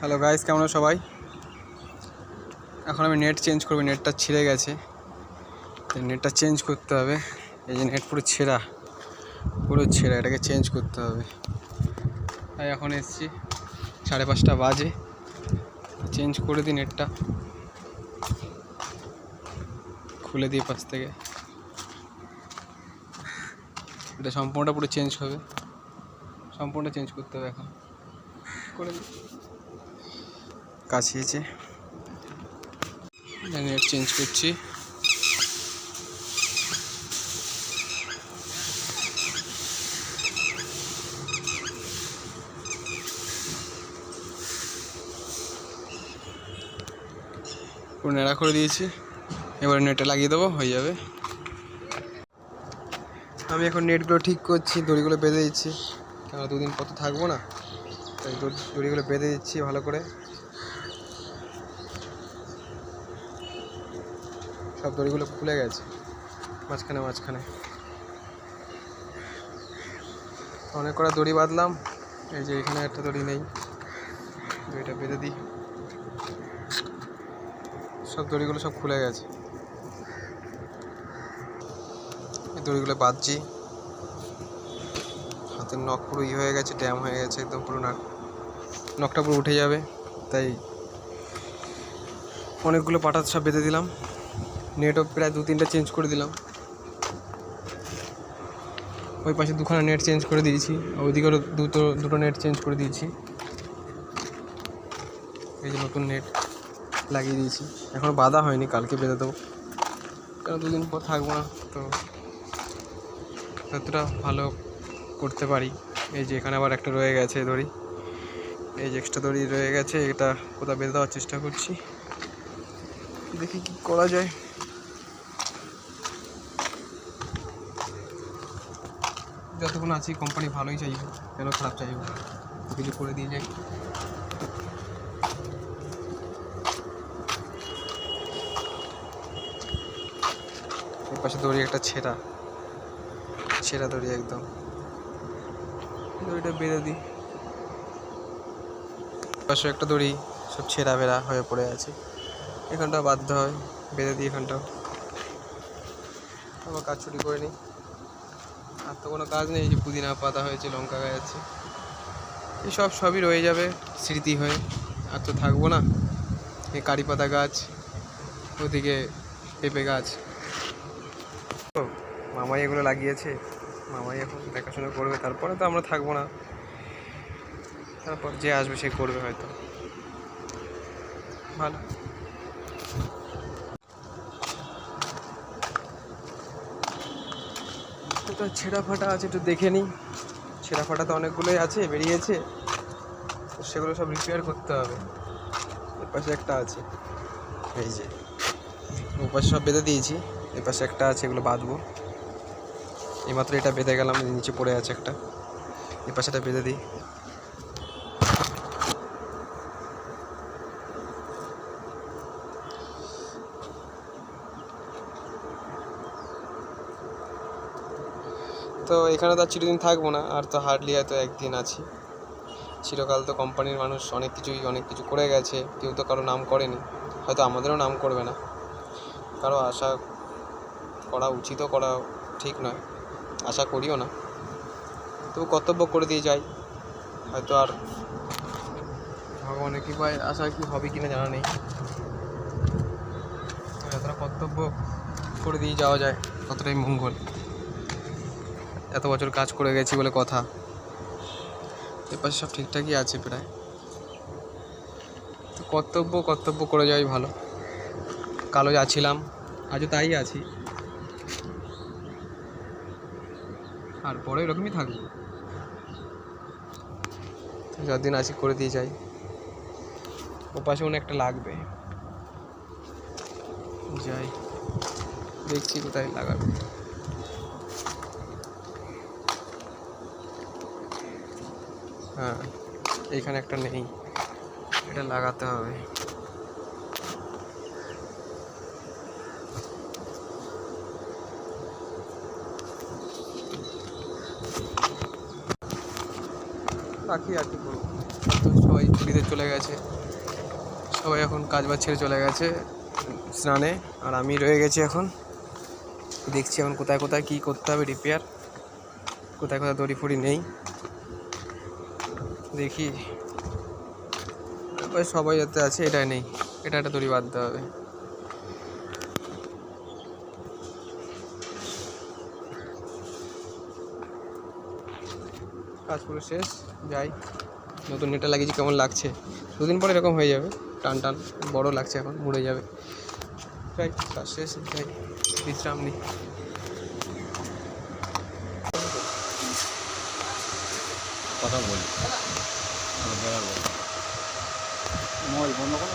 Hello guys, কেমন আছো সবাই? এখন আমি নেট চেঞ্জ করব, নেটটা ছিঁড়ে গেছে, নেটটা চেঞ্জ করতে হবে। এই যে নেট পুরো ছেঁড়া, এটাকে চেঞ্জ করতে হবে। তাই এখন এসেছি, 5:30 বাজে, চেঞ্জ করে দিই নেটটা, খুলে দিয়ে পাশ থেকে। এটা সম্পূর্ণটা পুরো চেঞ্জ হবে, সম্পূর্ণ চেঞ্জ করতে হবে। এখন করে দিই, কাছিয়েছে, নেট চেঞ্জ করছি। পুরো নেড়া করে দিয়েছি, এবারে নেটে লাগিয়ে দেবো, হয়ে যাবে। আমি এখন নেটগুলো ঠিক করছি, দড়িগুলো বেঁধে দিচ্ছি, কেন দুদিন কত থাকবো না, তাই দড়িগুলো বেঁধে দিচ্ছি ভালো করে। সব দড়িগুলো খুলে গেছে মাঝখানে অনেক কটা দড়ি বাঁধলাম। এই যে এখানে একটা দড়ি নেই, দড়িটা বেঁধে দিই। সব দড়িগুলো সব খুলে গেছে, এই দড়িগুলো বাঁধছি। হাতের নখ পুরো হয়ে গেছে, ড্যাম হয়ে গেছে একদম, পুরো নখটা পুরো উঠে যাবে, তাই অনেকগুলো পাটা সব বেঁধে দিলাম। নেটও প্রায় 2-3টা চেঞ্জ করে দিলাম। ওই পাশে 2খানা নেট চেঞ্জ করে দিয়েছি, ওইদিকেও দুটো নেট চেঞ্জ করে দিয়েছি। এই যে নতুন নেট লাগিয়ে দিয়েছি, এখনও বাঁধা হয়নি, কালকে বেঁধে দেবো, কারণ 2দিন পর থাকবো না, তো যতটা ভালো করতে পারি। এই যে এখানে আবার একটা রয়ে গেছে দড়ি, এই যে এক্সট্রা দড়ি রয়ে গেছে, এটা কোথাও বেঁধে দেওয়ার চেষ্টা করছি, দেখি কি করা যায়। যতক্ষণ আছি কোম্পানি ভালোই চাইবো, কেন খারাপ চাইবো, কিছু করে দিয়ে যাই। এর পাশে দড়ি একটা ছেঁড়া দড়ি, একদম দড়িটা বেঁধে দিই। পাশে একটা দড়ি সব ছেঁড়া বেড়া হয়ে পড়ে আছে, এখানটা বাধ্য হয় বেঁধে দিই। এখানটাও আবার কাজ ছুটি করে নিই, আর তো কোনো কাজ নেই। যে পুদিনা পাতা হয়েছে, লঙ্কা গাছ আছে, এই সবই রয়ে যাবে স্মৃতি হয়ে, আর তো থাকবো না। এই কারি পাতা গাছ, ওদিকে পেঁপে গাছ, মামাই এগুলো লাগিয়েছে, মামাই এখন দেখাশোনা করবে, তারপরে তো আমরা থাকবো না, তারপর যে আসবে সে করবে হয়তো। ভালো তো ছেঁড়া ফাটা আছে, একটু দেখে নিই। ছেঁড়া ফাটা তো অনেকগুলোই আছে, বেরিয়েছে, তো সেগুলো সব রিপেয়ার করতে হবে। এর পাশে একটা আছে, এই যে ওপাশে সব বেঁধে দিয়েছি, এর পাশে একটা আছে, এগুলো বাঁধবো। এইমাত্র এটা বেঁধে গেলাম, নিচে পড়ে আছে একটা, এর পাশেটা বেঁধে দিই। তো এখানে তো আর চিরদিন থাকবো না, আর তো হার্ডলি হয়তো একদিন আছি। চিরকাল তো কোম্পানির মানুষ অনেক কিছু করে গেছে, কেউ তো কারো নাম করেনি, হয়তো আমাদেরও নাম করবে না। কারো আশা করা উচিতও করা ঠিক নয়, আশা করিও না, তো কর্তব্য করে দিয়ে যাই। হয়তো আর ভগবানের কৃপায় আশা কি হবে কিনা জানা নেই, যতটা কর্তব্য করে দিয়ে যাওয়া যায় ততটাই মঙ্গল। এত বছর কাজ করে গেছি বলে কথা, এপাশে সব ঠিকঠাকই আছে প্রায়, তো কর্তব্য করে যাওয়াই ভালো। কালো যা ছিলাম আজও তাই আছি, আর পরে এরকমই থাকবো, যতদিন আছি করে দিয়ে যাই। ওপাশে মনে একটা লাগবে, যাই দেখছি কোথায় লাগাবে। হ্যাঁ, এইখানে একটা নেই, এটা লাগাতে হবে। রাখি আর কি করবো। তো সবাই ছুটিতে চলে গেছে, সবাই এখন কাজ বাজ ছেড়ে চলে গেছে স্নানে, আর আমি রয়ে গেছি এখন। দেখছি এখন কোথায় কোথায় কী করতে হবে রিপেয়ার, কোথায় কোথায় দড়ি ফড়ি নেই দেখি। তারপরে সবাই যাতে আছে, এটা নেই, এটা একটা দড়ি বাঁধতে হবে। কাজ পুরো শেষ, যাই। নতুন নেটটা লাগিয়েছি, কেমন লাগছে? দুদিন পরে এরকম হয়ে যাবে, টান টান বড় লাগছে, এখন মুড়ে যাবে। যাই, কাজ শেষ, যাই বিশ্রাম নিই। কথা বলি মোবাইল বন্ধ করো।